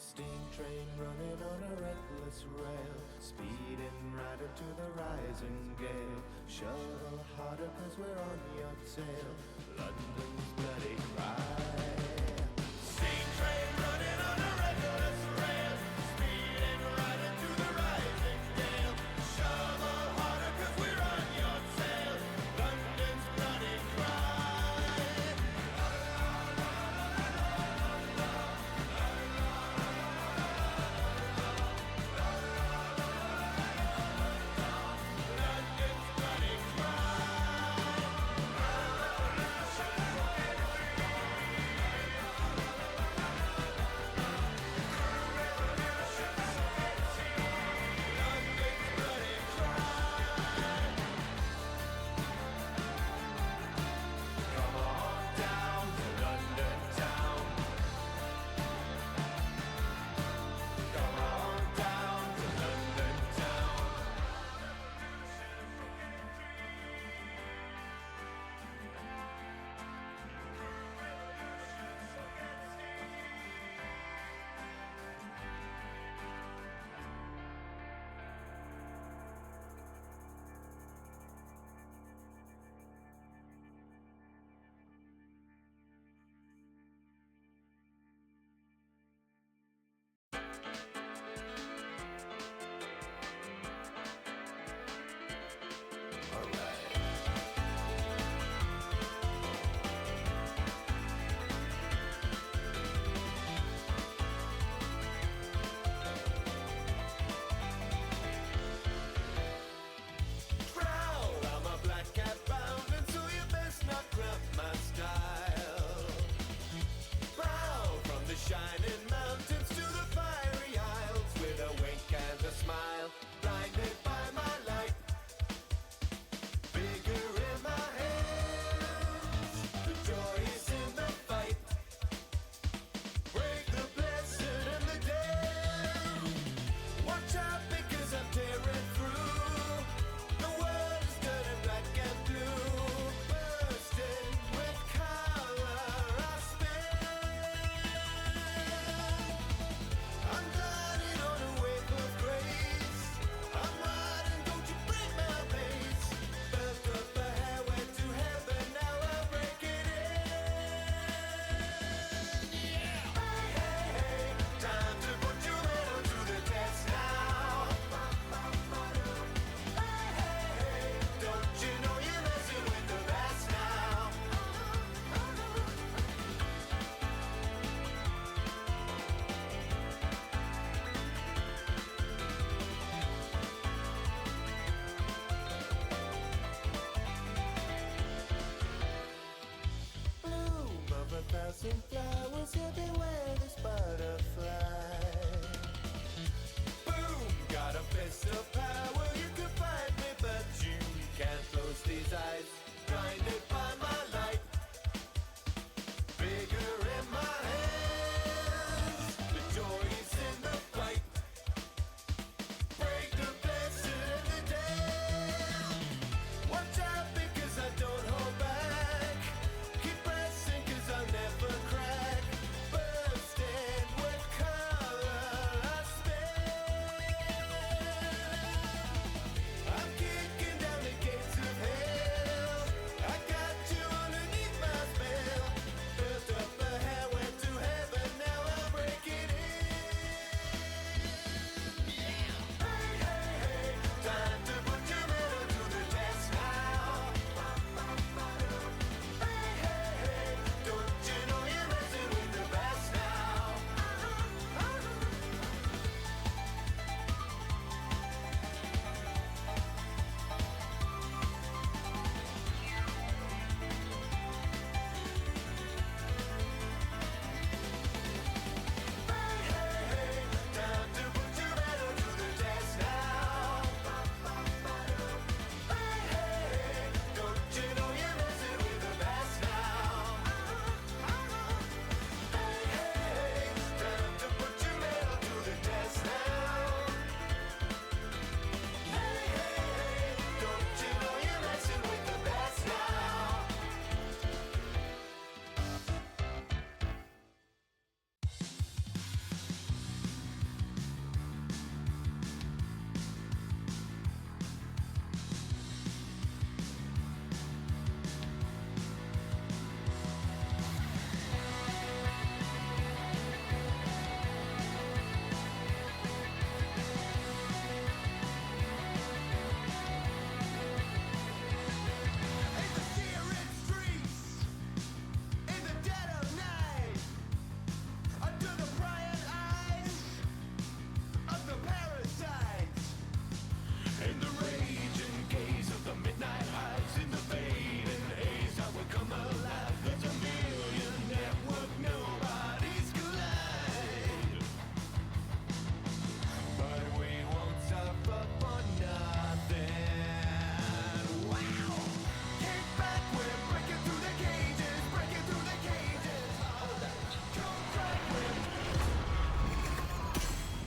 Steam train running on a reckless rail, speeding right into the rising gale. Shuttle harder 'cause we're on your tail, London's bloody cry. Steam train running on a reckless rail, speeding right into the rising gale. Shuttle harder 'cause we're on your tail, London's bloody cry.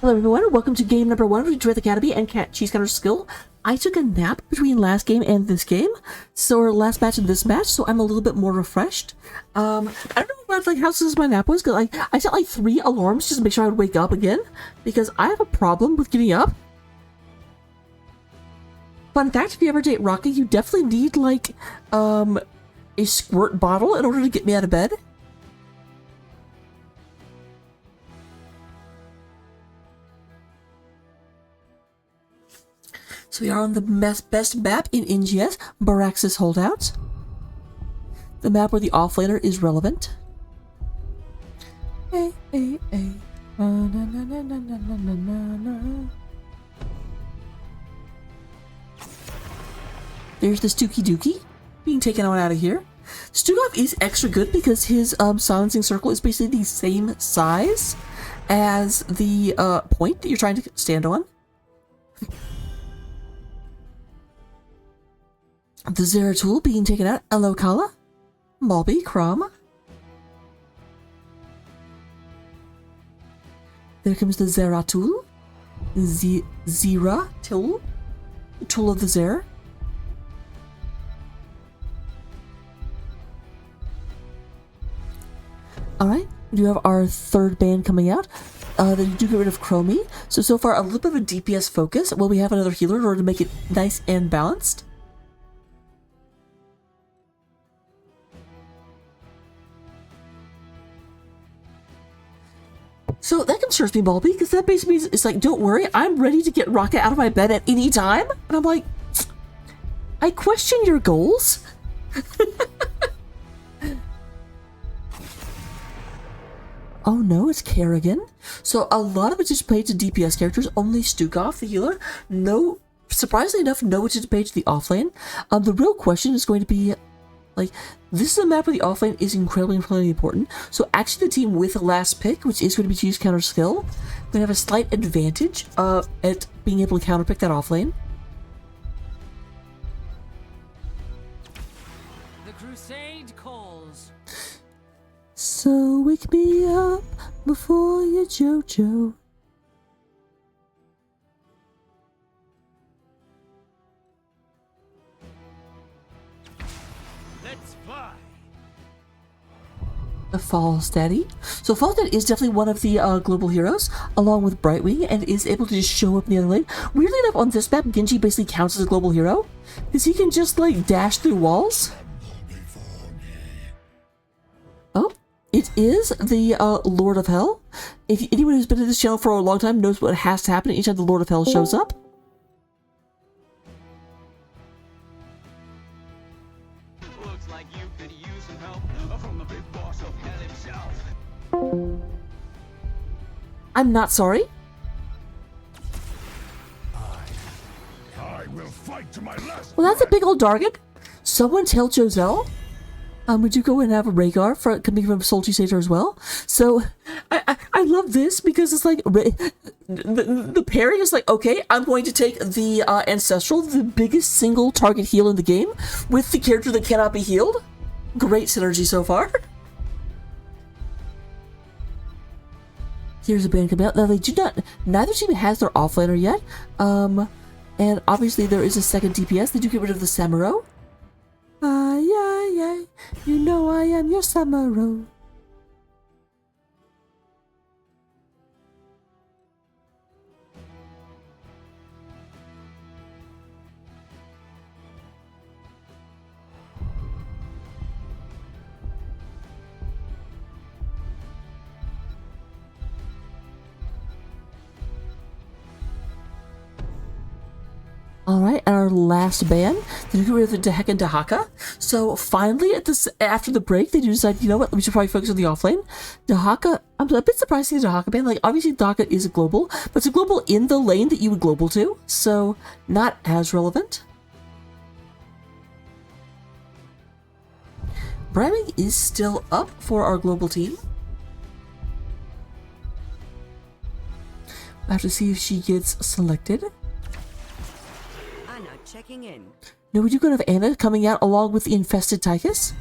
Hello everyone, welcome to game number 1 of Trith Academy and Cheese Counter Skill. I took a nap between last game and this game, or last match and this match, so I'm a little bit more refreshed. I don't know about like how my nap was, because I set like 3 alarms just to make sure I would wake up again, because I have a problem with getting up. Fun fact, if you ever date Rocky, you definitely need like a squirt bottle in order to get me out of bed. So we are on the best map in NGS, Baraxis Holdout. The map where the offlaner is relevant. Hey, hey, hey. Na, na, na, na, na, na, na, na, na. There's the Stooky Dookie being taken on out of here. Stukov is extra good because his silencing circle is basically the same size as the point that you're trying to stand on. The Zeratul being taken out, Elokala, Malby, Crom. There comes the Zeratul, Zeratul, Tool of the Zer. Alright, we do have our third band coming out. Then you do get rid of Chromie. So far, a little bit of a DPS focus. Well, we have another healer in order to make it nice and balanced. So that concerns me, Balby, because that basically means it's like, don't worry, I'm ready to get Rocket out of my bed at any time. And I'm like, I question your goals. Oh no, it's Kerrigan. So a lot of attention paid to DPS characters, only Stukov, the healer. No, surprisingly enough, no attention paid to the offlane. The real question is going to be, like, this is a map where the offlane is incredibly important. So actually the team with the last pick, which is going to be Cheese Counter Skill, they have a slight advantage at being able to counterpick that offlane. The crusade calls. So wake me up before you Jojo. Let's fly. The Falstaddy. So Falstad is definitely one of the global heroes, along with Brightwing, and is able to just show up in the other lane. Weirdly enough, on this map, Genji basically counts as a global hero, because he can just, like, dash through walls. Oh, it is the Lord of Hell. If anyone who's been in this channel for a long time knows what has to happen each time the Lord of Hell shows up. Looks like you could use some help from the big boss of hell himself. I'm not sorry. I will fight to my last. Well, that's a big old target. Someone tell Joselle. Would you go and have a Rhaegar for coming from Sultry Satyr as well? So, I love this because it's like, the pairing is like, okay, I'm going to take the Ancestral, the biggest single target heal in the game, with the character that cannot be healed. Great synergy so far. Here's a band coming out. Now, they do not, neither team has their offlaner yet. And obviously there is a second DPS. They do get rid of the Samuro. Ay, you know I am your Samuro. Alright, and our last band, they do rid of the Dehek and Dehaka. So finally, after the break, they do decide, you know what, we should probably focus on the offlane. Dehaka, I'm a bit surprised to see the Dehaka band. Like, obviously Dehaka is a global, but it's a global in the lane that you would global to, so not as relevant. Braming is still up for our global team. I have to see if she gets selected. Checking in. Now we do go to have Anna coming out along with the infested Tychus.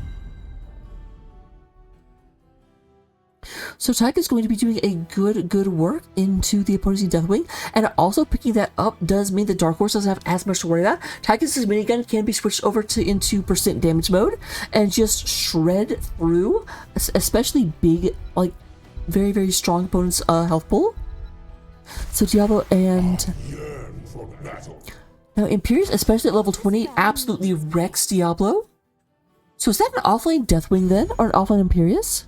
So So Tyke is going to be doing a good work into the opposing Deathwing, and also picking that up does mean the Dark Horse doesn't have as much to worry about. Tyke's minigun can be switched over into percent damage mode and just shred through, especially big, like very strong opponents' health pool. So Diablo and now Imperius, especially at level 20, absolutely wrecks Diablo. So is that an offlane Deathwing then, or an offlane Imperius?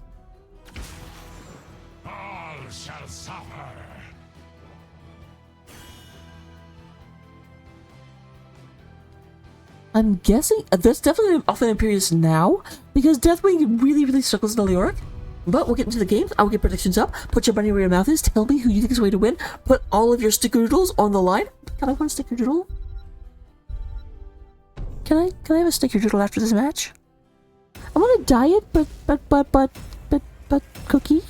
Shall suffer. I'm guessing that's definitely an offlane Imperius now, because Deathwing really struggles in the Leoric. But we'll get into the games. I'll get predictions up. Put your money where your mouth is. Tell me who you think is going to win. Put all of your snickerdoodles on the line. Can I want a snickerdoodle? Can I have a snickerdoodle after this match? I'm on a diet, but cookie.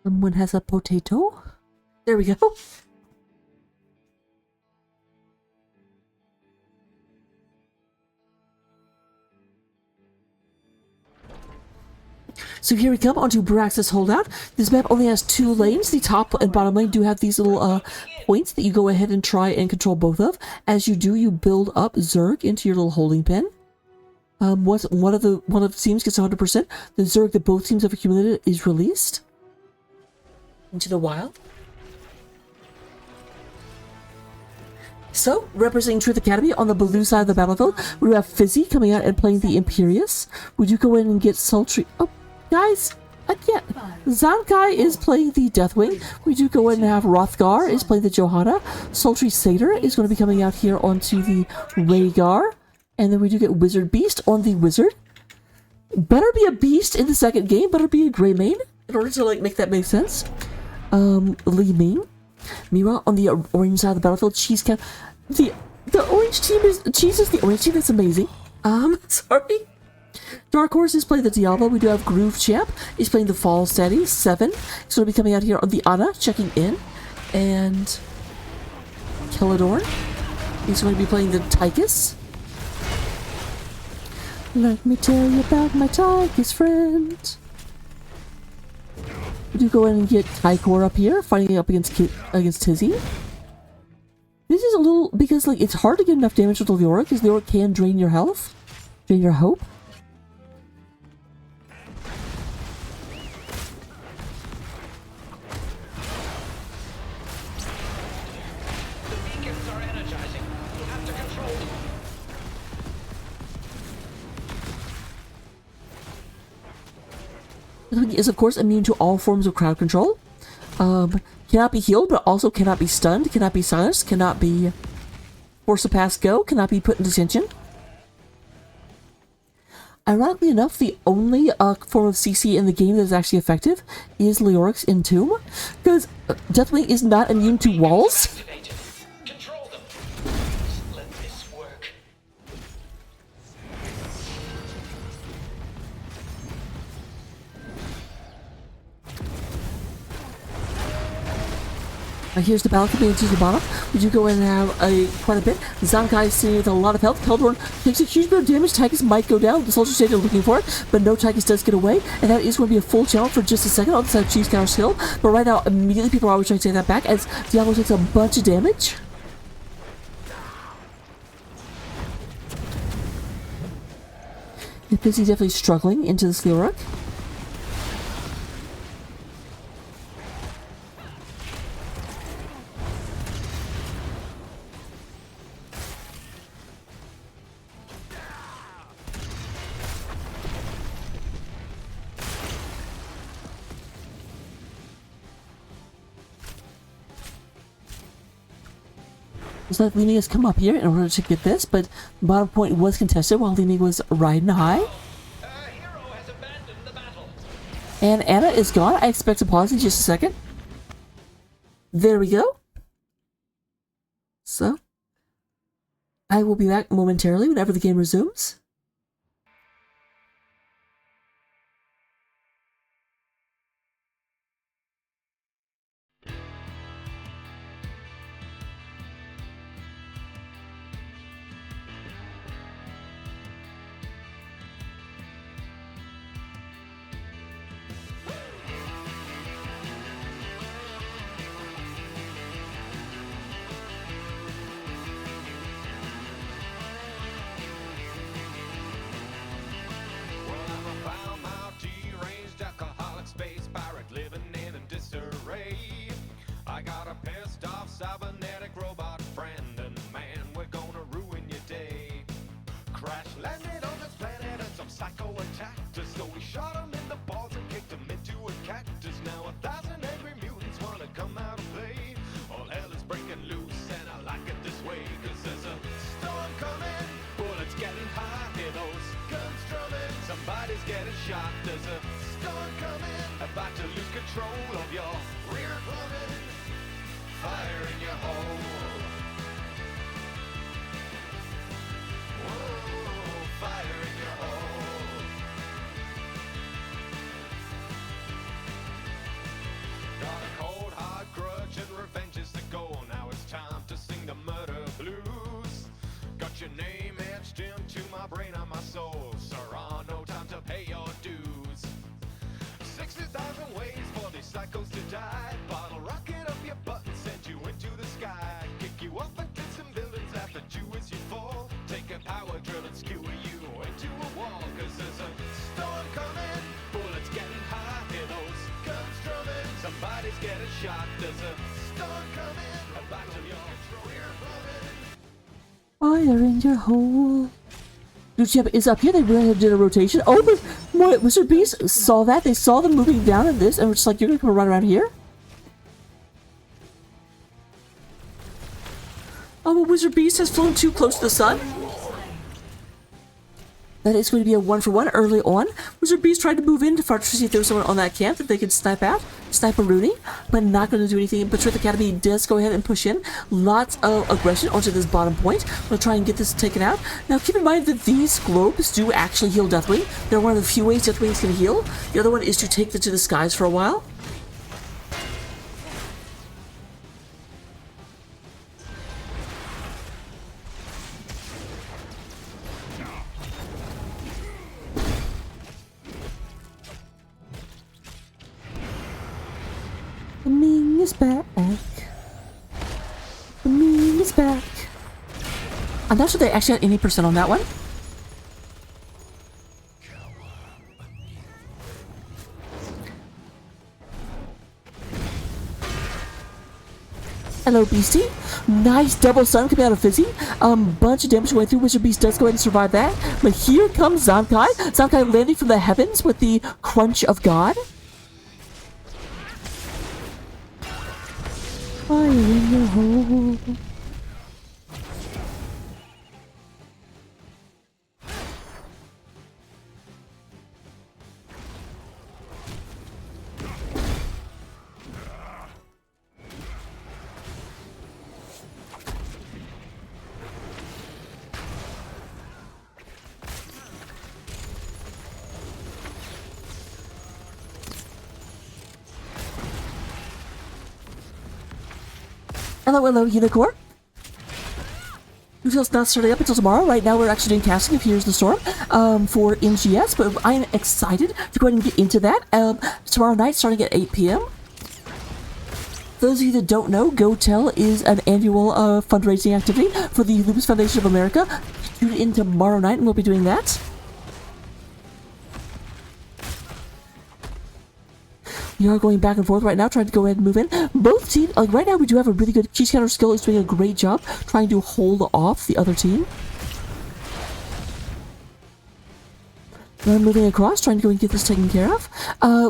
Someone has a potato. There we go. So here we come onto Brax's Holdout. This map only has 2 lanes. The top and bottom lane do have these little points that you go ahead and try and control both of. As you do, you build up Zerg into your little holding pen. Once one of the teams gets 100%, the Zerg that both teams have accumulated is released into the wild. So, representing Trith Academy on the blue side of the battlefield, we have Fizzy coming out and playing the Imperius. We do go in and get Sultry. Oh, guys, again, Zankai is playing the Deathwing. We do go in and have Rothgar is playing the Johanna. Sultry Satyr is going to be coming out here onto the Rhaegar. And then we do get Wizard Beast on the Wizard. Better be a beast in the second game, better be a Grey Mane in order to like make that make sense. Li Ming. Mira on the orange side of the battlefield. Cheese can the orange team is Cheese is the orange team. That's amazing. Sorry. Dark Horse is playing the Diablo. We do have Groove Champ. He's playing the Fall Steady 7. He's going to be coming out here on the Ana, checking in, and Keladorn. He's going to be playing the Tychus. Let me tell you about my Tychus friend. We do go in and get Tycor up here, fighting up against Tizzy. This is a little, because like it's hard to get enough damage with the Leoric, because Leoric can drain your health, drain your hope. The beacons are energizing. You have to control them. Is of course immune to all forms of crowd control. Cannot be healed, but also cannot be stunned, cannot be silenced, cannot be forced to pass go, cannot be put in detention. Ironically enough, the only form of CC in the game that is actually effective is Leoric's Entomb, because Deathwing is not immune to walls. Activated. Control them. Please let this work. Here's the battle coming into the bottom. We do go in and have quite a bit. Zankai is sitting with a lot of health. Keldorn takes a huge bit of damage. Tychus might go down. The Soldier State are looking for it, but no, Tychus does get away, and that is going to be a full challenge for just a second on the side of Cheese Counter Skill. But right now, immediately people are always trying to take that back as Diablo takes a bunch of damage. Fizzy definitely struggling into the Steel Rook. Looks like Leaning has come up here in order to get this, but the bottom point was contested while Leaning was riding high. And Anna is gone. I expect to pause in just a second. There we go. So, I will be back momentarily whenever the game resumes. I got a pissed off cybernetic robot friend, and man, we're gonna ruin your day. Crash landed on this planet and some psycho attacked us, so we shot him in the balls and kicked him into a cactus. Now 1,000 angry mutants wanna come out and play. All hell is breaking loose and I like it this way, cause there's a storm coming, bullets getting hot, hear those guns drumming, somebody's getting shot. There's a storm coming, about to lose control of your rear plumbing. Fire in your hole. Whoa, fire in your hole. Got a cold hard grudge and revenge is the goal. Now it's time to sing the murder blues. Got your name etched into my brain and my soul. Sir, no time to pay your dues. 60,000 ways for these psychos to die. Bottle rocket up your butt and send you into the sky. Kick you up into some buildings after you as you fall. Take a power drill and skewer you into a wall. Cause there's a storm coming, bullets getting hot, hear those guns drumming, somebody's getting shot. There's a storm coming, about to your rear plumbing. Fire in your hole. Lucia is up here. They really did a rotation. Oh, but what, Wizard Beast saw that. They saw them moving down in this and were just like, you're gonna come run around here? Oh, but Wizard Beast has flown too close to the sun. That is going to be a 1-for-1 early on. Wizard Beast tried to move in to see if there was someone on that camp that they could snipe out. Snipe a Rooney, but not going to do anything. But Trith Academy does go ahead and push in. Lots of aggression onto this bottom point. We'll try and get this taken out. Now keep in mind that these globes do actually heal Deathwing. They're one of the few ways Deathwing can heal. The other one is to take them to the skies for a while. The Ming is back. The Ming is back. I'm not sure they actually had any percent on that one. Hello, Beastie. Nice double stun coming out of Fizzy. Bunch of damage going through. Wizard Beast does go ahead and survive that. But here comes Zankai. Zankai landing from the heavens with the crunch of God. Fire in your hole. Hello, Unicorn. Usual's not starting up until tomorrow. Right now we're actually doing casting of Here's the Storm for NGS, but I am excited to go ahead and get into that tomorrow night starting at 8 p.m. For those of you that don't know, Go Tell is an annual fundraising activity for the Lupus Foundation of America. Tune in tomorrow night and we'll be doing that. We are going back and forth right now, trying to go ahead and move in. Both teams, like right now, we do have a really good cheese counter skill. Is doing a great job trying to hold off the other team. We're moving across, trying to go and get this taken care of.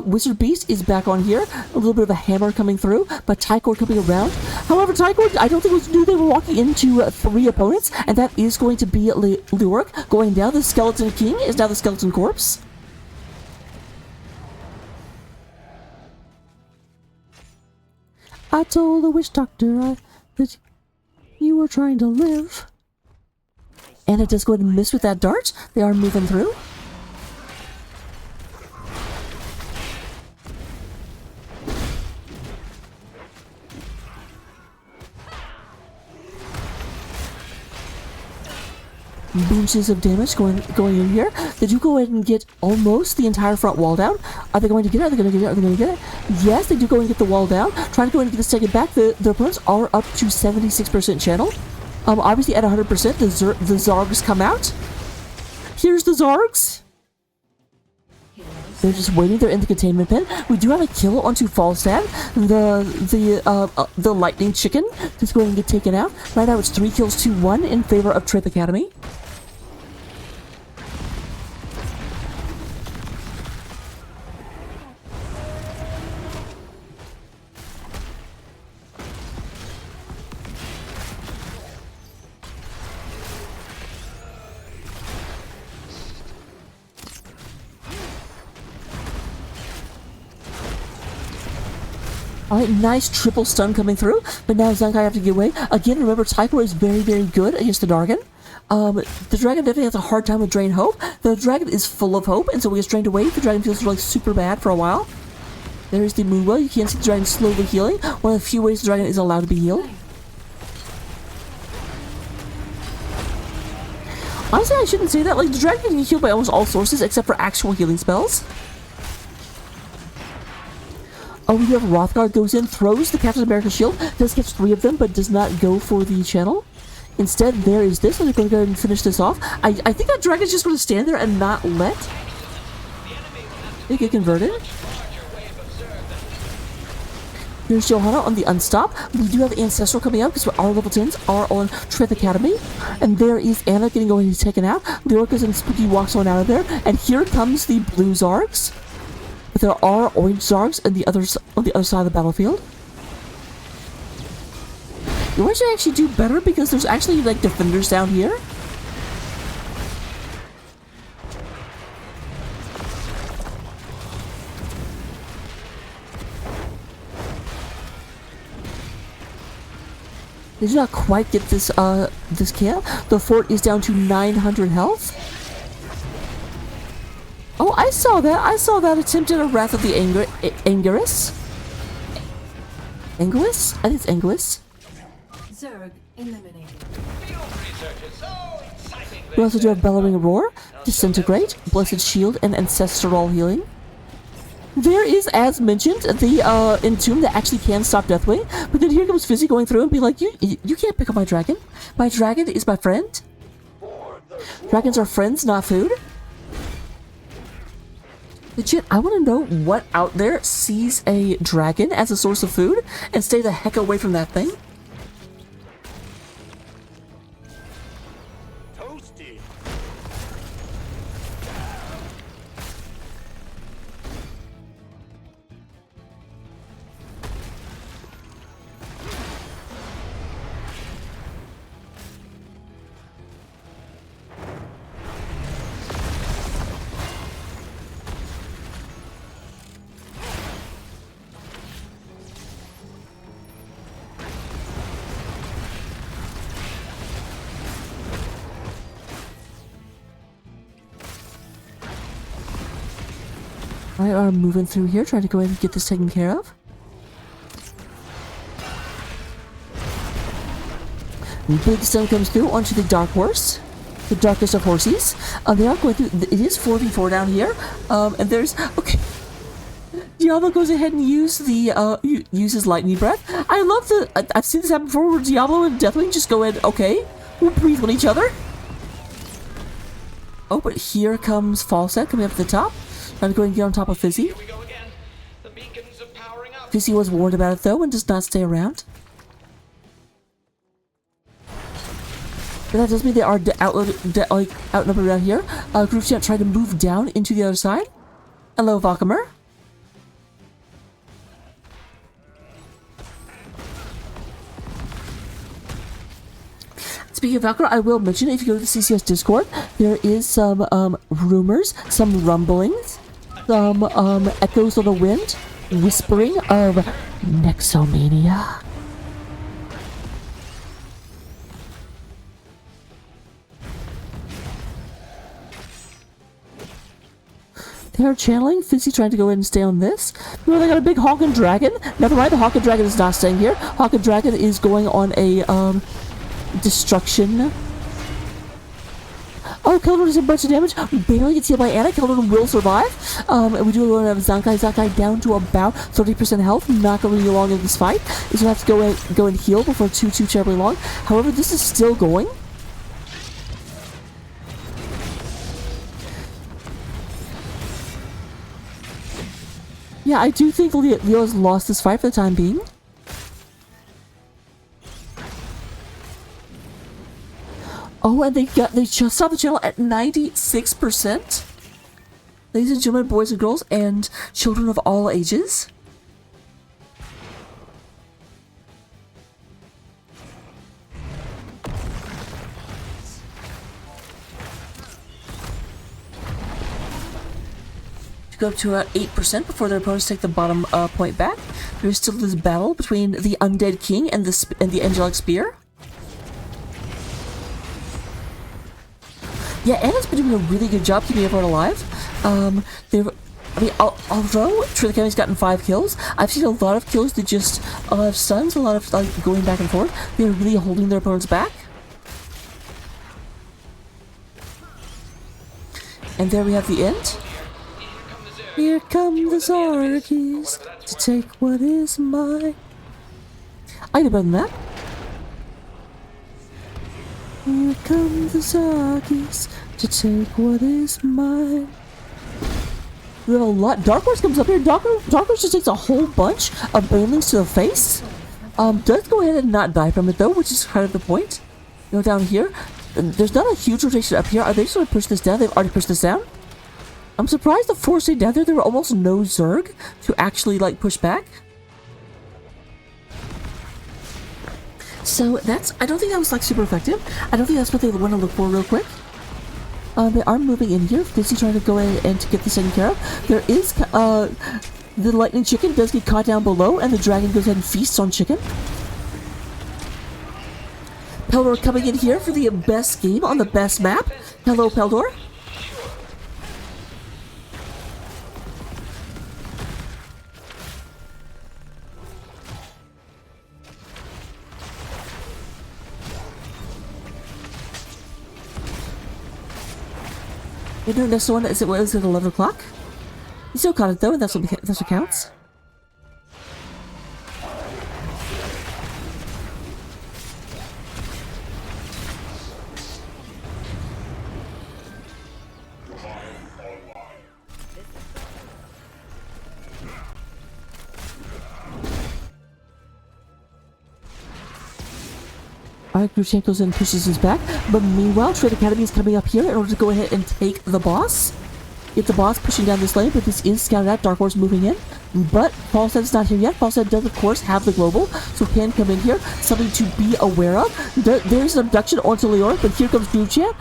Wizard Beast is back on here. A little bit of a hammer coming through, but Tychor coming around. However, Tychor, I don't think was knew they were walking into 3 opponents, and that is going to be Leoric going down. The Skeleton King is now the Skeleton Corpse. I told the witch doctor that you were trying to live. And it does go ahead and miss with that dart. They are moving through. Boonches of damage going in here. They do go ahead and get almost the entire front wall down. Are they going to get it? Are they going to get it? Are they going to get it? Yes, they do go and get the wall down. Trying to go and get this taken back. The opponents are up to 76% channel. Obviously at 100%, the Zargs come out. Here's the Zargs. They're just waiting. They're in the containment pen. We do have a kill onto Falstad. The lightning chicken is going to get taken out. Right now it's 3 kills to 1 in favor of Trith Academy. Alright, nice triple stun coming through, but now Zankai have to get away. Again, remember, Tychor is very, very good against the Dargon. The dragon definitely has a hard time with Drain Hope. The dragon is full of hope, and so he gets drained away. The dragon feels like super bad for a while. There's the Moonwell. You can see the dragon slowly healing. One of the few ways the dragon is allowed to be healed. Honestly, I shouldn't say that. Like, the dragon can get healed by almost all sources except for actual healing spells. Oh, we have Rothgar goes in, throws the Captain America shield, does catch 3 of them, but does not go for the channel. Instead, there is this, and they're going to go ahead and finish this off. I think that dragon's just going to stand there and not let it get converted. There's Johanna on the Unstop. We do have Ancestral coming out because our level 10s are on Trith Academy. And there is Anna getting going to be taken out. The Orcas and Spooky walks on out of there. And here comes the Blue Zargs. But there are Orange Zargs on the other side of the battlefield. You should actually do better because there's actually like defenders down here. They do not quite get this this kill. The fort is down to 900 health. Oh, I saw that. I saw that attempt at a Wrath of the Anguirus. Anguirus? I think it's Anguirus. Zerg eliminated. We also do have Bellowing Roar, Disintegrate, Blessed Shield, and Ancestral Healing. There is, as mentioned, the Entomb that actually can stop Deathwing, but then here comes Fizzy going through and be like, you can't pick up my dragon. My dragon is my friend. Dragons are friends, not food. Legit, I want to know what out there sees a dragon as a source of food and stay the heck away from that thing. Toasty. Alright, I'm moving through here, trying to go ahead and get this taken care of. Big stun comes through onto the Dark Horse. The darkest of horses. They are going through. It is 4v4 down here. And there's. Okay. Diablo goes ahead and uses Lightning Breath. I love the. I've seen this happen before where Diablo and Deathwing just go ahead. Okay. We'll breathe on each other. Oh, but here comes Falset coming up at the top. Trying to go and get on top of Fizzy. Here we go again. The beacons Fizzy was warned about it though and does not stay around. But that does mean they are outnumbered around here. Group Chat tried to move down into the other side. Hello, Valkamer. Speaking of Valkyrie, I will mention, if you go to the CCS Discord, there is some rumors, some rumblings, some echoes of the wind, whispering of Nexomania. They're channeling. Fizzy trying to go in and stay on this. No, they got a big Hawk and Dragon. Never mind, the Hawk and Dragon is not staying here. Hawk and Dragon is going on a destruction. Oh, Keldor does a bunch of damage. Barely gets healed by Anna. Keldor will survive. And we do have Zankai. Zankai down to about 30% health. Not going really long in this fight. He's going to have to go and heal before too terribly long. However, this is still going. Yeah, I do think Leo's lost this fight for the time being. Oh, and they just stopped the channel at 96%. Ladies and gentlemen, boys and girls, and children of all ages. To go up to 8% before their opponents take the bottom point back. There's still this battle between the Undead King and the Angelic Spear. Yeah, Anna's been doing a really good job keeping everyone alive. Although Trith Academy's gotten 5 kills, I've seen a lot of kills that just a lot of stuns, a lot of like going back and forth. They're really holding their opponents back. And there we have the end. Here come the Zarkies to take what is mine. I know better than that. Here come the Zarkies to take what is mine. We have a lot. Dark Horse comes up here. Dark Horse just takes a whole bunch of banelings to the face. Does go ahead and not die from it though, which is kind of the point. You know, down here, there's not a huge rotation up here. Are they just going to push this down? They've already pushed this down. I'm surprised the 4 stayed down there. There were almost no Zerg to actually like push back. So that's, I don't think that was like super effective. I don't think that's what they want to look for real quick. They are moving in here. Fizzy trying to go in and to get this taken care of. There is, the lightning chicken does get caught down below and the dragon goes ahead and feasts on chicken. Peldor coming in here for the best game on the best map. Hello, Peldor. You know, next one is it was at 11 o'clock. You still caught it though, and that's what counts. Alright, Grushank goes in and pushes his back, but meanwhile, Trith Academy is coming up here in order to go ahead and take the boss. Get the boss pushing down this lane, but this is scouted out. Dark Horse moving in, but Falstead's not here yet. Falstead does, of course, have the global, so can come in here. Something to be aware of. There's an abduction onto Leoric, but here comes Grushank.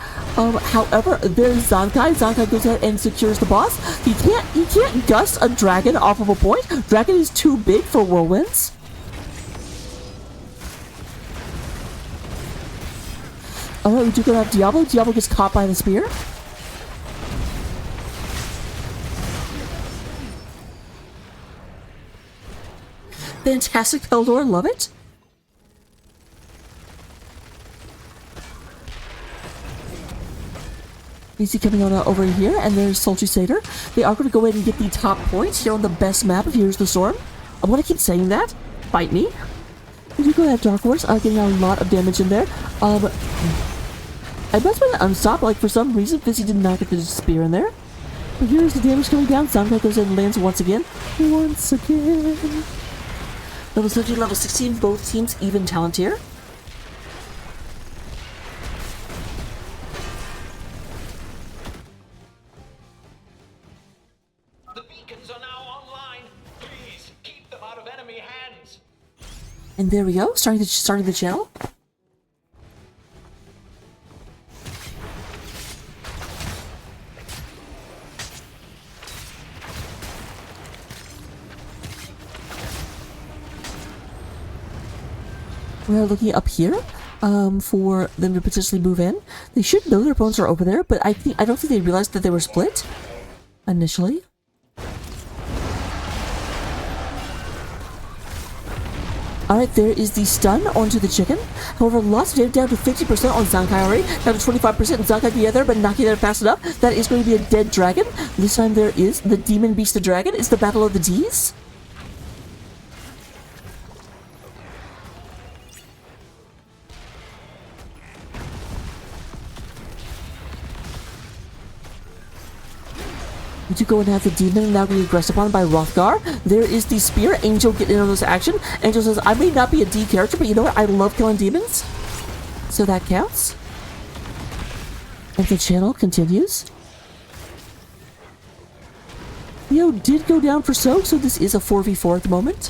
However, there's Zankai. Zankai goes ahead and secures the boss. He can't gust a dragon off of a point. Dragon is too big for whirlwinds. Alright, we do go to have Diablo. Diablo gets caught by the spear. Fantastic, Peldor, love it. Easy coming on over here, and there's Sultry Satyr. They are going to go ahead and get the top point here on the best map of Here's the Storm. I'm going to keep saying that. Fight me. We do go ahead, Dark Horse, getting a lot of damage in there. I must have been unstopped, like for some reason Fizzy did not get the spear in there. But here's the damage coming down. Zankai goes in and lands once again. Once again. Level 13, level 16, both teams even talent here. The beacons are now online. Please keep them out of enemy hands. And there we go, starting the channel. We're looking up here for them to potentially move in. They should know their opponents are over there, but I don't think they realized that they were split initially. Alright, there is the stun onto the chicken. However, lots of damage, down to 50% on Zankai already, down to 25%. Zankai together, but not getting there fast enough. That is going to be a dead dragon. This time there is the demon beast of dragon. It's the battle of the D's. We do go and have the demon now getting aggressed upon by Rothgar. There is the spear. Angel getting in on this action. Angel says, I may not be a D character, but you know what? I love killing demons. So that counts. And the channel continues. Leo did go down for Soak, so this is a 4v4 at the moment.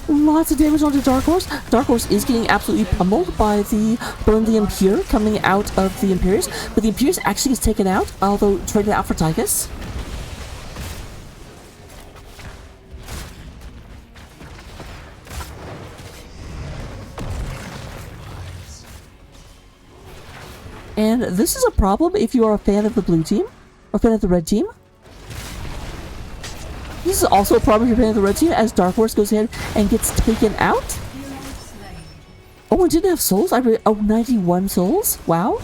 Lots of damage onto Dark Horse. Dark Horse is getting absolutely pummeled by the Burn the Impure coming out of the Imperious, but the Imperious actually gets taken out, although traded out for Tychus. And this is a problem if you are a fan of the blue team, or a fan of the red team. This is also a problem if you're playing the red team, as Dark Horse goes ahead and gets taken out. Oh, it didn't have souls? 91 souls? Wow.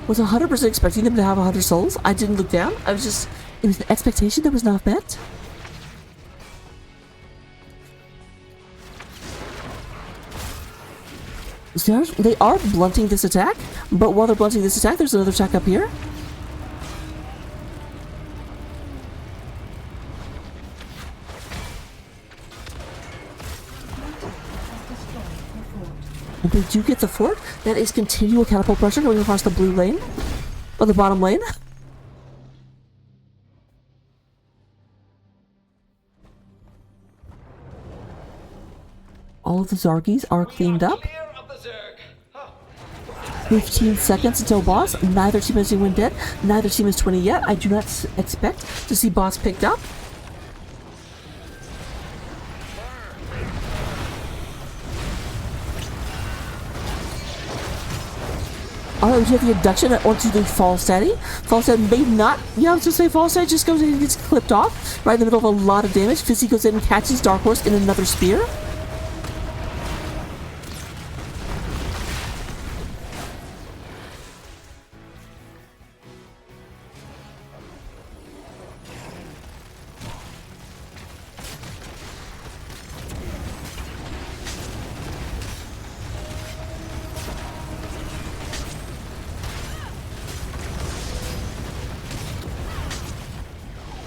Was 100% expecting them to have 100 souls. I didn't look down. It was an expectation that was not met. So they are blunting this attack, but while they're blunting this attack, there's another attack up here. And they do get the fort. That is continual catapult pressure going across the blue lane. Or the bottom lane. All of the Zargis are cleaned up. 15 seconds until boss. Neither team has anyone dead. Neither team is 20 yet. I do not expect to see boss picked up. Alright, we have the abduction onto the Falstaddy. Falstad may not, I was gonna say Falstad just goes in and gets clipped off right in the middle of a lot of damage. Fizzy goes in and catches Dark Horse in another spear.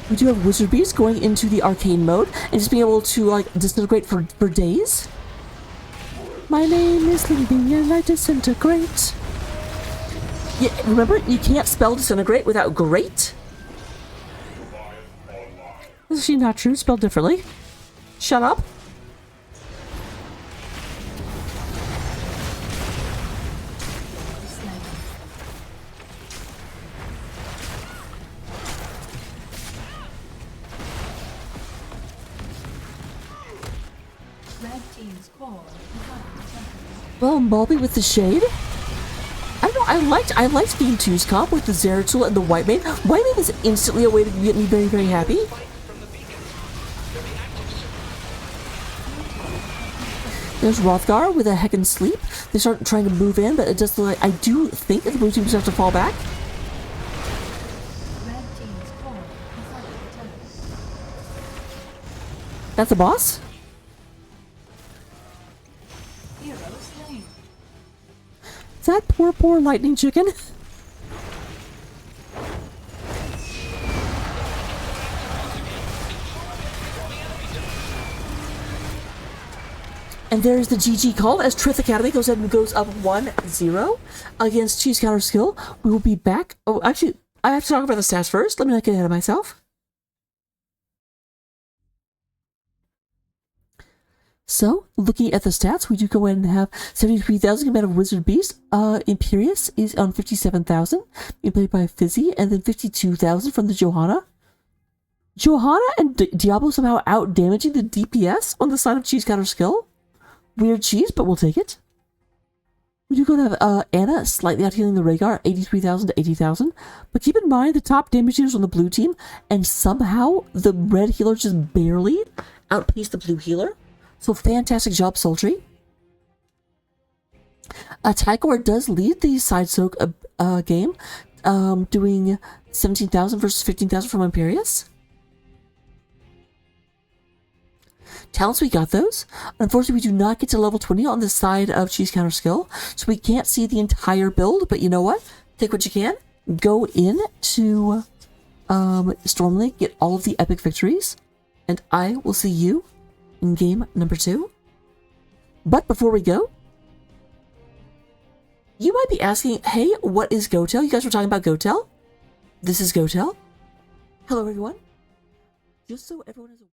We do have Wizard Beast going into the arcane mode and just being able to like disintegrate for days. My name is Leaving and I disintegrate. Yeah, remember, you can't spell disintegrate without great. Is actually not true, spelled differently. Shut up. Well, Mulby with the shade. I don't know, I liked Game 2's comp with the Zeratul and the White Mane. White Mane is instantly a way to get me very, very happy. There's Rothgar with a Heckin' Sleep. They start trying to move in, but it does look like, I do think that the blue team just have to fall back. That's the boss? That poor lightning chicken. And there's the GG call as Trith Academy goes ahead and goes up 1-0 against Cheese Counter Skill. We will be back. Oh, actually, I have to talk about the stats first. Let me not get ahead of myself. So, looking at the stats, we do go ahead and have 73,000 amount of Wizard Beast. Imperius is on 57,000, being played by Fizzy, and then 52,000 from the Johanna. Johanna and Diablo somehow out damaging the DPS on the side of Cheese Counter Skill. Weird cheese, but we'll take it. We do go to have Anna slightly out healing the Rhaegar, 83,000 to 80,000. But keep in mind the top damage dealers on the blue team, and somehow the red healer just barely outpaced the blue healer. So fantastic job, Sultry. Tygor does lead the side soak game, doing 17,000 versus 15,000 from Imperius. Talents, we got those. Unfortunately, we do not get to level 20 on the side of Cheese Counter Skill, so we can't see the entire build, but you know what? Take what you can. Go in to Stormlink, get all of the epic victories, and I will see you in game number 2. But before we go, you might be asking, hey, what is Gotel? You guys were talking about Gotel? This is Gotel. Hello, everyone. Just so everyone is aware.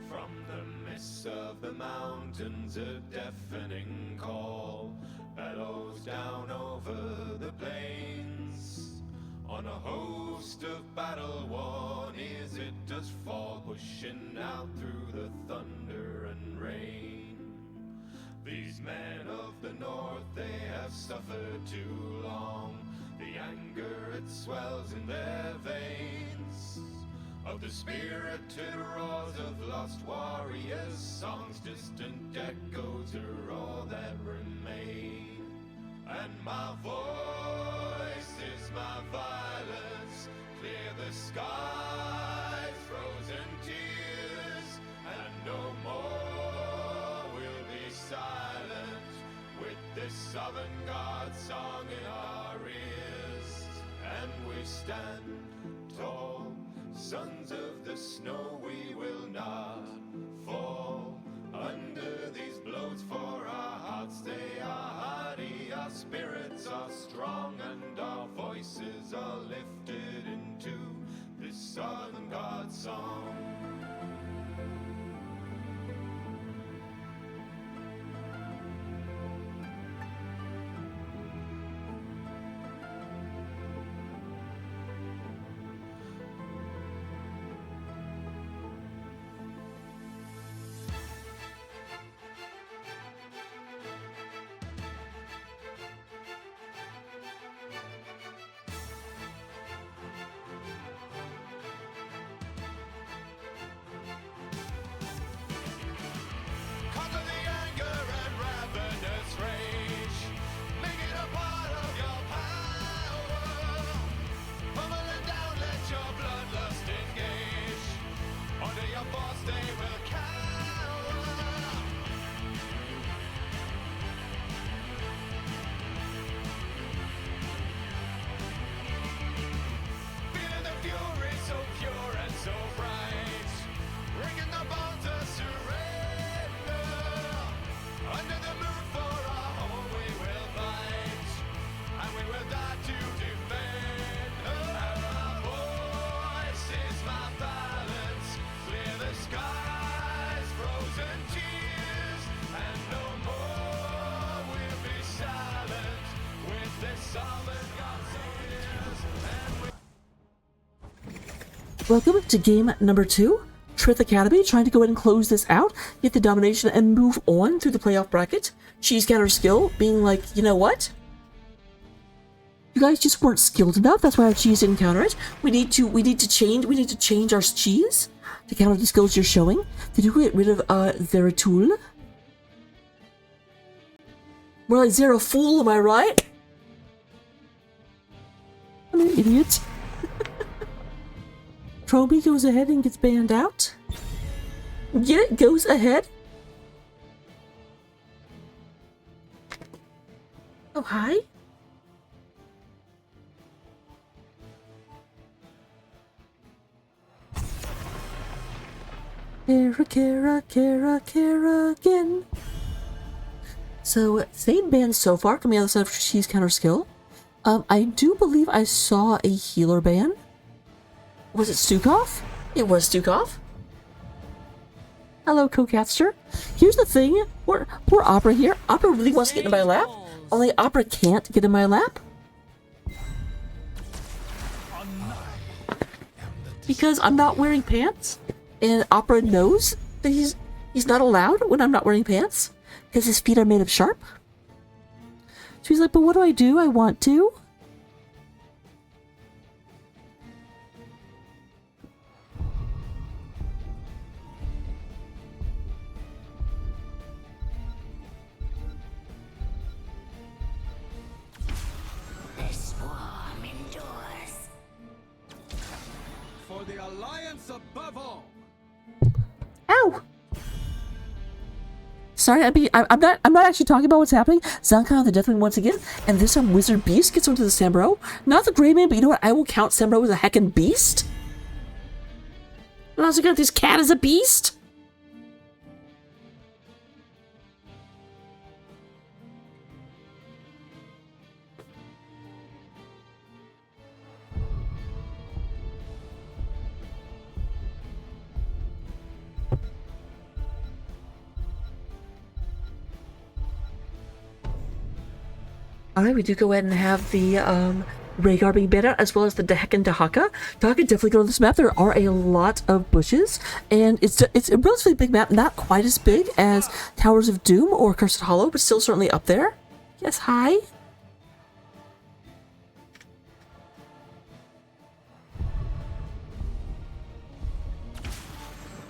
From the midst of the mountains, a deafening call bellows down over the plains. On a host of battle-worn ears it does fall, pushing out through the thunder and rain. These men of the north, they have suffered too long. The anger, it swells in their veins. Of the spirited roars of lost warriors, songs, distant echoes are all that remain. And my voice is my violence, clear the skies, frozen tears. Southern God's song in our ears, and we stand tall. Sons of the snow, we will not fall under these blows, for our hearts they are hardy, our spirits are strong, and our voices are lifted into this Southern God song. Conquer the anger and ravenous rage. Make it a part of your power. Pummel it down, let your bloodlust engage. Under your force they will cower. Feeling the fury so pure and so bright. Breaking the bonds of surrender. Under the moon for our home we will fight, and we will die to defend. And my voice is my balance. Clear the skies, frozen tears, and no more will be silent with this solid God's ears. And we Welcome to game number 2. Trith Academy trying to go ahead and close this out, get the domination, and move on through the playoff bracket. She's got her skill, being like, you know what? You guys just weren't skilled enough. That's why our cheese didn't counter it. We need to change our cheese to counter the skills you're showing. Did you get rid of Zeratul? More like Zerafool, am I right? I'm an idiot. Troby goes ahead and gets banned out. Get it? Goes ahead. Oh, hi. Kara again. So, same ban so far, coming out of the side of Cheese counter skill. I do believe I saw a healer ban. Was it Stukov? It was Stukov. Hello, Kokatster. Here's the thing. Poor Opera here. Opera really wants to get in my lap. Only Opera can't get in my lap. Because I'm not wearing pants. And Opera knows that he's not allowed when I'm not wearing pants. Because his feet are made of sharp. So he's like, but what do? I want to. For the Alliance above all. Ow! Sorry, I'm not actually talking about what's happening. Zankan the Deathwing once again, and this time Wizard Beast gets onto the Sambro. Not the Grey Man, but you know what? I will count Sambro as a heckin' beast. And also got this cat as a beast. Alright, we do go ahead and have the Rhaegar being banned out, as well as the Dehek Dahaka. Dahaka definitely go on this map. There are a lot of bushes, and it's a relatively big map, not quite as big as Towers of Doom or Cursed Hollow, but still certainly up there. Yes, hi.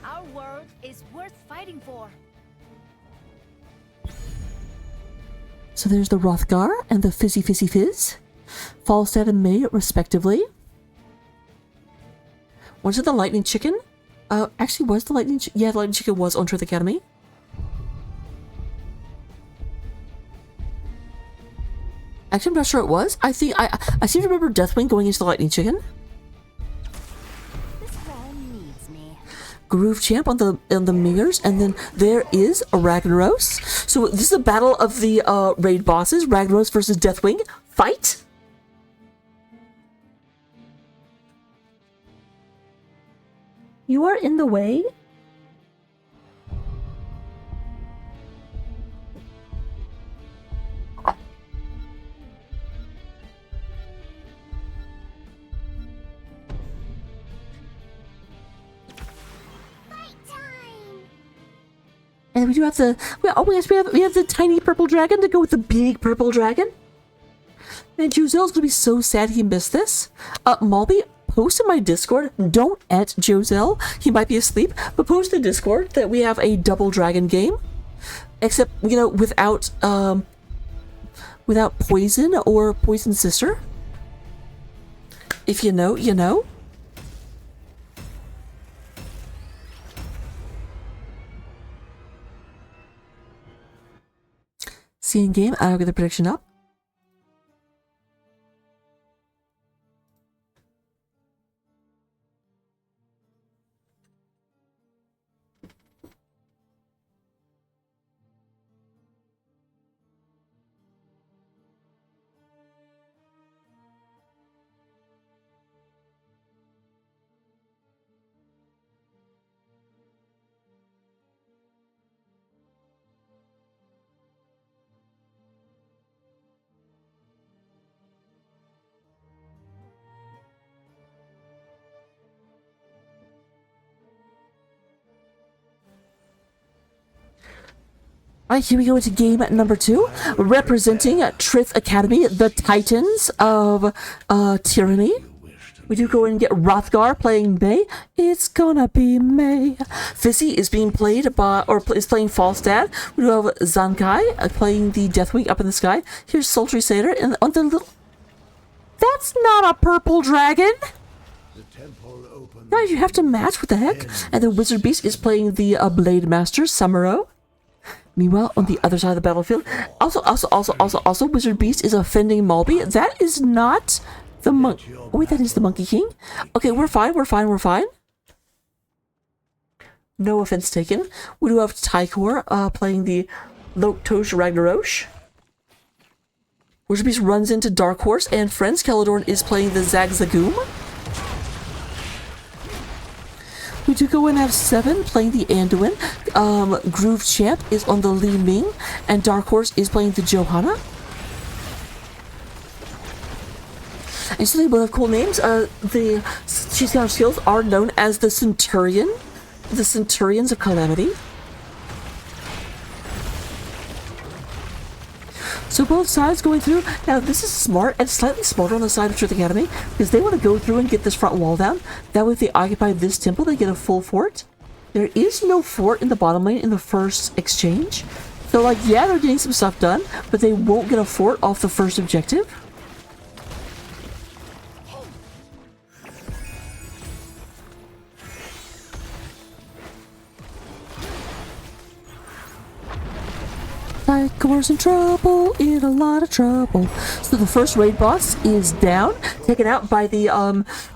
Our world is worth fighting for. So there's the Rothgar and the Fizzy Fizz. Falstad and May, respectively. Was it the Lightning Chicken? Actually, was the Lightning Chicken? Yeah, the Lightning Chicken was on Trith Academy. Actually, I'm not sure it was. I think I seem to remember Deathwing going into the Lightning Chicken. This wall needs me. Groove Champ on the mirrors, and then there is a Ragnaros. So this is a battle of the raid bosses. Ragnaros versus Deathwing. Fight. You are in the way. And we do have the we have the tiny purple dragon to go with the big purple dragon. And Josel's gonna be so sad he missed this. Malby, post in my Discord. Don't at Josel. He might be asleep, but post in Discord that we have a double dragon game. Except, you know, without poison or poison sister. If you know, you know. See in game, I'll get the prediction up. Alright, here we go into game number 2, representing Trith Academy, the Titans of Tyranny. We do go in and get Rothgar playing May. It's gonna be May. Fizzy is being played by, or is playing Falstad. We do have Zankai playing the Deathwing up in the sky. Here's Sultry Satyr, and on the little... That's not a purple dragon! Guys, you have to match, what the heck? And the Wizard Beast is playing the Blade Master, Samuro. Meanwhile, on the other side of the battlefield, also, Wizard Beast is offending Malby. That is not the monk. Oh, wait, that is the Monkey King. Okay, we're fine. No offense taken. We do have Tykor playing the Loktosh Ragnarosh. Wizard Beast runs into Dark Horse and friends. Celadorn is playing the Zagzagoom. We do go and have 7 playing the Anduin. Groove Champ is on the Li Ming, and Dark Horse is playing the Johanna. And so they both have cool names. The She's Got Her Skills are known as the Centurion, the Centurions of Calamity. So both sides going through. Now this is smart, and slightly smarter on the side of Trith Academy, because they want to go through and get this front wall down. That way if they occupy this temple, they get a full fort. There is no fort in the bottom lane in the first exchange. So like, yeah, they're getting some stuff done, but they won't get a fort off the first objective. Tykor's in trouble, in a lot of trouble. So the first raid boss is down, taken out by the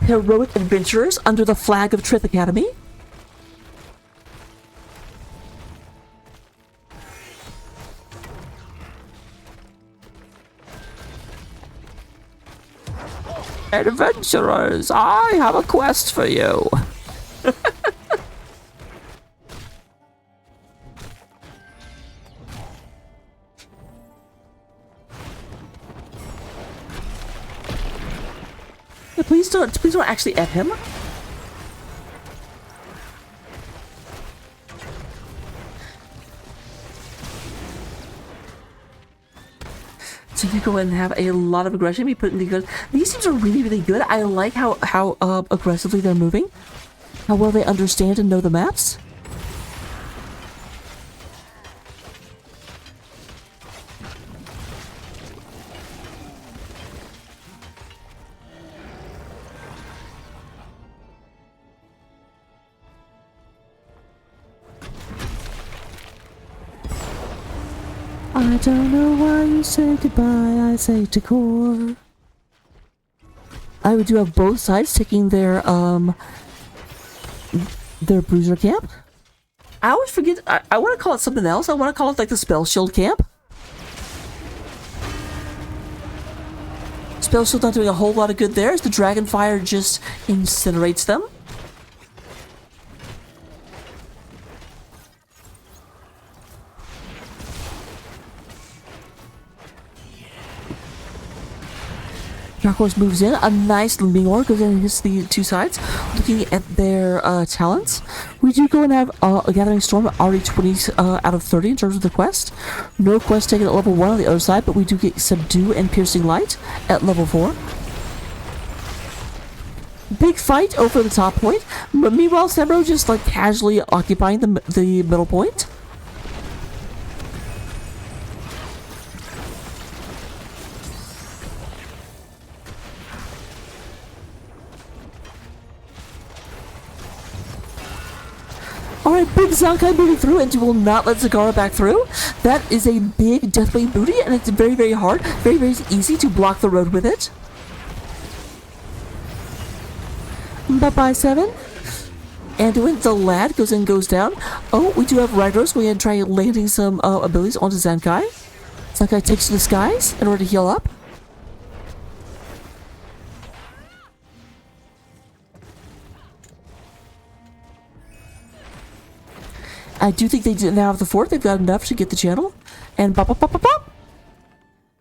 heroic adventurers under the flag of Trith Academy. Adventurers, I have a quest for you. Please don't actually F him. So you go in and have a lot of aggression. Be put in the good. These teams are really, really good. I like how aggressively they're moving, how well they understand and know the maps. I don't know why you say goodbye, I say to core. I would do have both sides taking their bruiser camp. I always forget, I want to call it something else. I want to call it like the spell shield camp. Spell shield not doing a whole lot of good there as the dragon fire just incinerates them. Dark Horse moves in. A nice Looming Ore goes in and hits the two sides. Looking at their talents, we do go and have a Gathering Storm already 20 out of 30 in terms of the quest. No quest taken at level 1 on the other side, but we do get Subdue and Piercing Light at level 4. Big fight over the top point. Meanwhile, Sembro just like casually occupying the middle point. Alright, big Zankai moving through, and you will not let Zagara back through. That is a big Deathwing booty, and it's very, very hard, very, very easy to block the road with it. Bye-bye, 7. And when the lad goes in, goes down. Oh, we do have Rhydros going and try landing some abilities onto Zankai. Zankai takes to the skies in order to heal up. I do think they now have the fort. They've got enough to get the channel. And pop, pop, pop, pop, pop.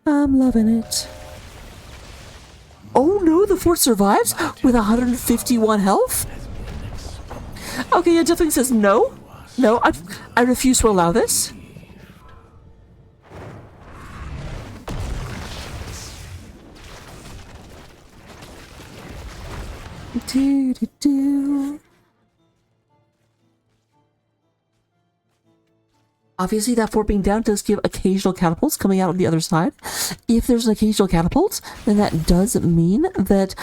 I'm loving it. Oh no, the fort survives with 151 health. Okay, yeah, definitely says no. No, I refuse to allow this. Do do do. Obviously, that fort being down does give occasional catapults coming out on the other side. If there's an occasional catapult, then that does mean that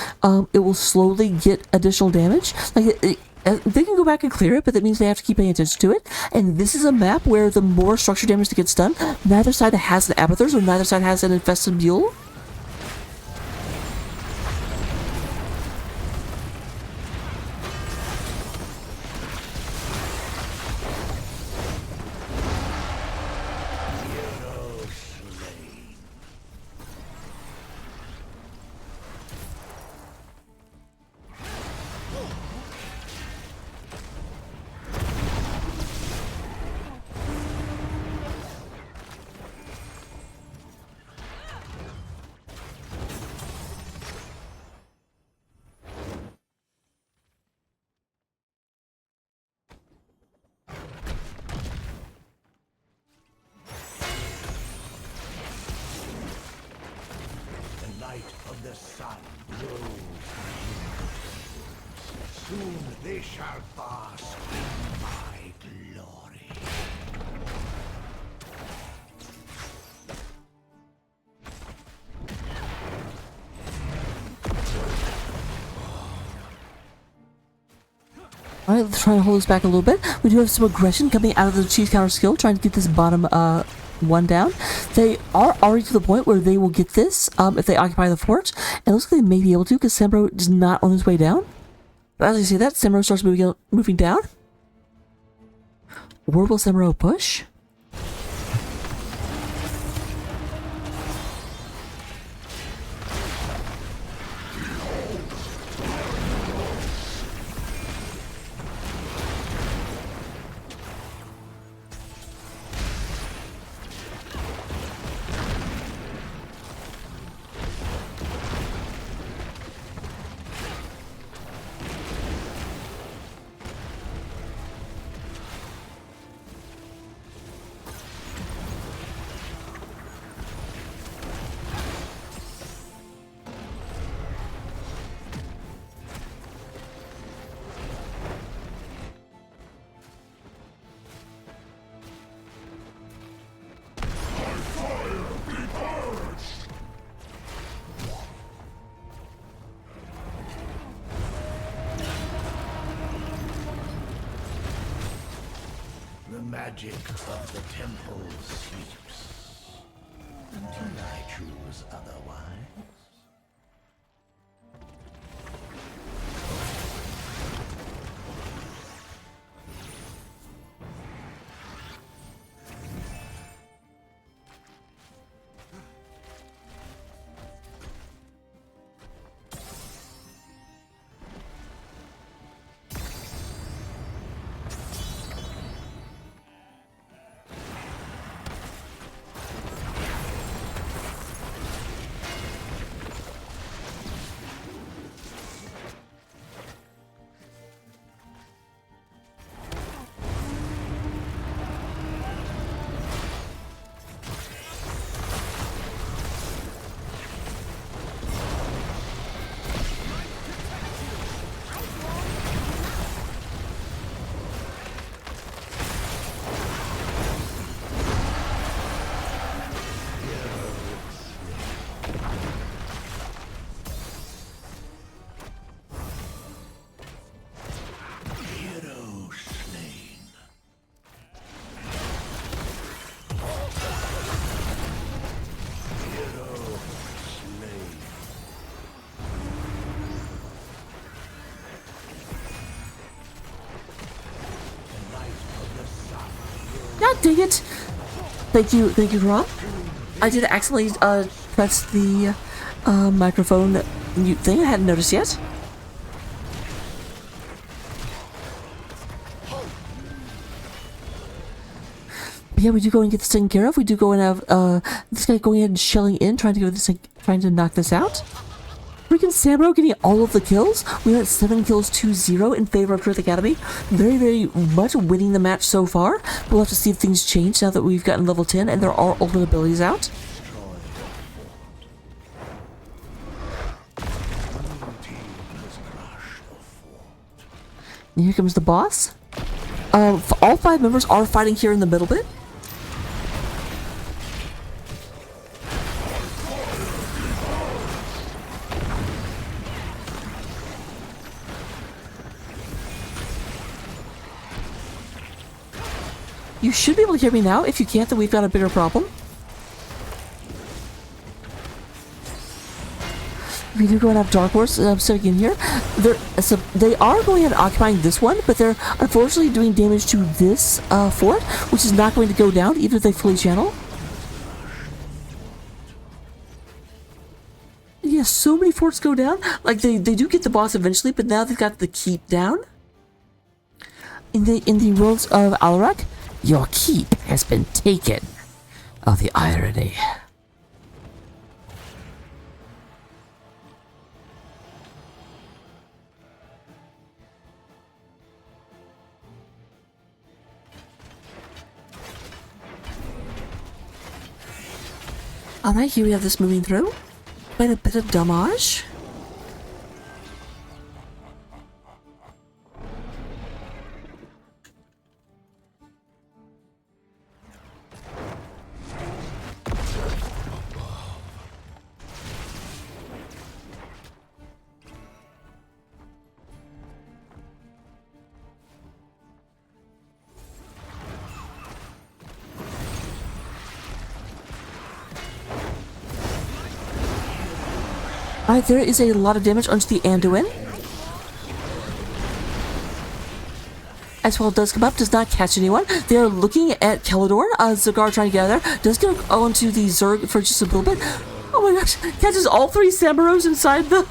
it will slowly get additional damage. Like they can go back and clear it, but that means they have to keep paying attention to it. And this is a map where the more structure damage that gets done, neither side has an Abathurs or neither side has an infested mule. Of the sun glows. Soon they shall bask in my glory. Alright, let's try to hold this back a little bit. We do have some aggression coming out of the cheese counter skill, trying to get this bottom one down. They are already to the point where they will get this if they occupy the fort. And it looks like they may be able to because Sembro is not on his way down. But as you see that, Sembro starts moving down. Where will Sembro push? The magic of the temple sleeps. until I choose otherwise. God dang it! Thank you, Rob. I did accidentally press the microphone mute thing. I hadn't noticed yet. But yeah, we do go and get this taken care of. We do go and have this guy going ahead and shelling in, trying to knock this out. Freaking Samro getting all of the kills. We're at 7 kills to 0 in favor of Trith Academy. Very, very much winning the match so far. We'll have to see if things change now that we've gotten level 10 and there are ultimate abilities out. And here comes the boss. All 5 members are fighting here in the middle bit. You should be able to hear me now. If you can't, then we've got a bigger problem. We do go and have Dark Horse sitting in here. They are going and occupying this one, but they're unfortunately doing damage to this fort, which is not going to go down even if they fully channel. Yeah, so many forts go down. Like they do get the boss eventually, but now they've got the keep down. In the worlds of Alarak, your keep has been taken. Oh, the irony. Alright, here we have this moving through. Quite a bit of damage. Alright, there is a lot of damage onto the Anduin. As well does come up, does not catch anyone. They are looking at Kelador. Zagar trying to get out there. Does go onto the Zerg for just a little bit. Oh my gosh, catches all 3 Samaros inside the...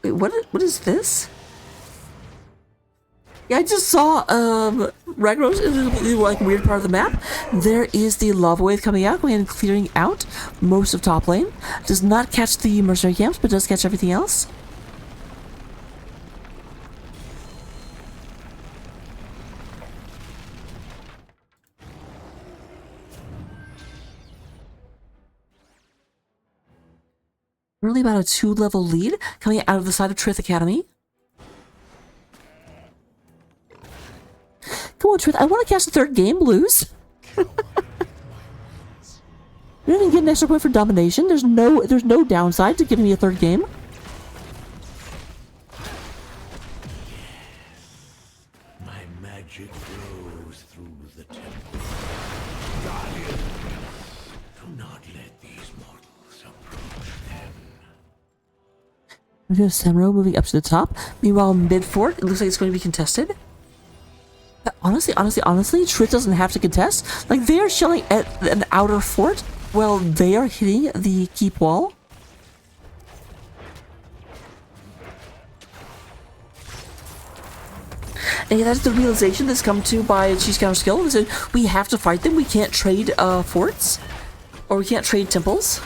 Wait, what is this? Yeah, I just saw Ragnaros in the like weird part of the map. There is the lava wave coming out, going and clearing out most of top lane. Does not catch the mercenary camps, but does catch everything else. Really about a 2-level lead coming out of the side of Trith Academy. Come on, Trith, I want to catch the 3rd game, Blues. You don't even get an extra point for domination. There's no downside to giving me a 3rd game. My magic flows through the We have Samuro moving up to the top. Meanwhile, mid-fort, it looks like it's going to be contested. But honestly, Trith doesn't have to contest. Like, they are shelling at an outer fort while they are hitting the keep wall. And that's the realization that's come to by Cheese Counter Skill, is that we have to fight them. We can't trade forts, or we can't trade temples.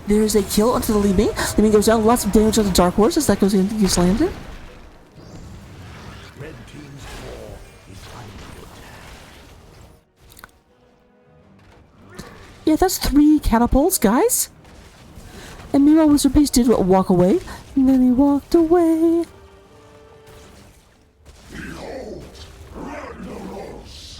There's a kill onto the Li Ming. Li Ming goes down, lots of damage on the Dark Horse as that goes into use landed. Red team's core is under attack. Yeah, that's 3 catapults, guys. And meanwhile, Wizard Beast did walk away, and then he walked away. Behold, Ragnaros!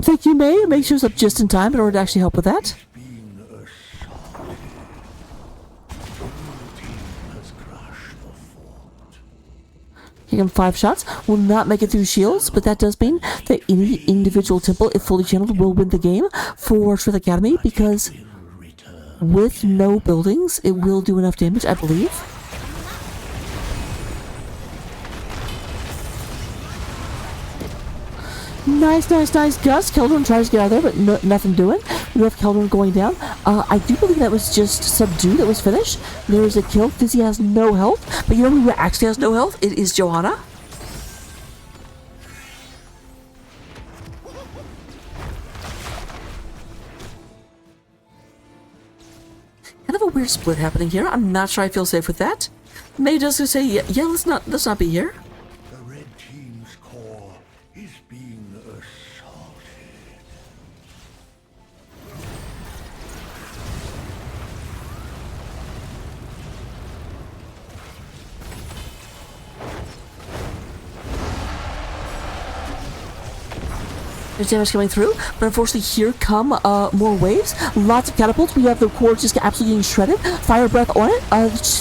Thank you, May. May shows up just in time in order to actually help with that. Being assaulted. Your team has crashed the fort. Here come 5 shots. Will not make it through shields, but that does mean that any individual temple, if fully channeled, will win the game for Trith Academy, because Will return. with no buildings, it will do enough damage, I believe. Nice. Gus. Keldron tries to get out of there, but nothing doing. We have Keldron going down. I do believe that was just Subdue that was finished. There is a kill. Fizzy has no health, but you know who actually has no health? It is Johanna. Kind of a weird split happening here. I'm not sure I feel safe with that. May does say, yeah, let's not be here. The red team's core is being assaulted. There's damage coming through, but unfortunately here come more waves. Lots of catapults. We have the core just absolutely getting shredded. Fire breath on it.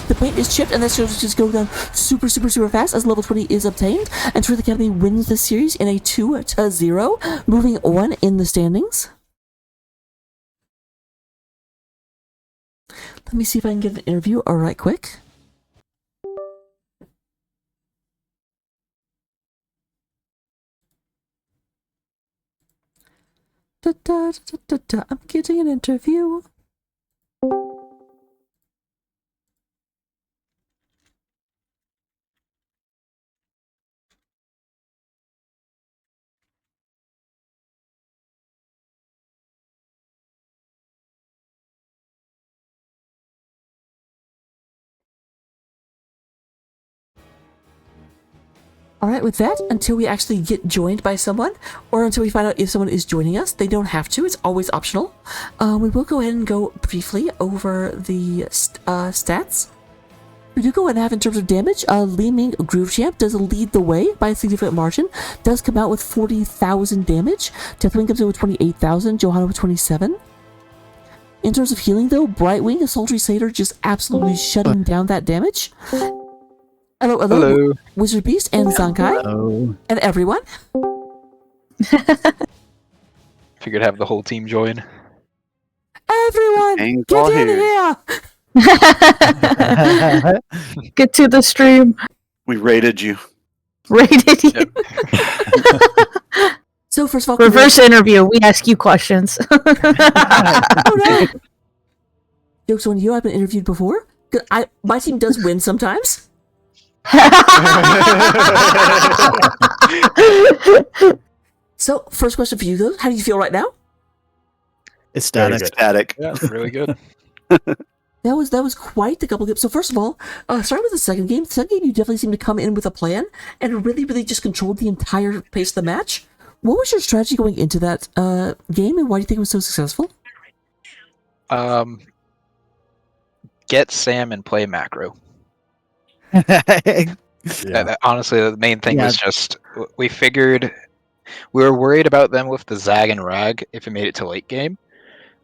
The paint is chipped, and this shows just go down super fast as level 20 is obtained. And Trith Academy wins this series in a 2-0, moving on in the standings. Let me see if I can get an interview right quick. I'm getting an interview. Alright, with that, until we actually get joined by someone, or until we find out if someone is joining us, they don't have to, it's always optional. We will go ahead and go briefly over the stats. We do go ahead and have in terms of damage, Li Ming Groove Champ does lead the way by a significant margin, does come out with 40,000 damage, Deathwing comes in with 28,000, Johanna with 27. In terms of healing though, Brightwing, a Sultry Satyr, just absolutely shutting down that damage. Hello, Wizard Beast and Zankai. Hello. And everyone. Figured have the whole team join. Everyone, Ain't get all in here. here! Get to the stream. We rated you. Rated you. Yep. So first of all, Reverse interview. We ask you questions. oh no! Jokes on you. I've been interviewed before. My team does win sometimes. So first question for you though: how do you feel right now? It's static. Static. Yeah, really good. That was quite the couple games. So first of all, starting with the second game. The second game, you definitely seemed to come in with a plan and really just controlled the entire pace of the match. What was your strategy going into that game, and why do you think it was so successful? Get Sam and play macro. Yeah. Honestly, the main thing was just we figured we were worried about them with the Zag and Rag if it made it to late game,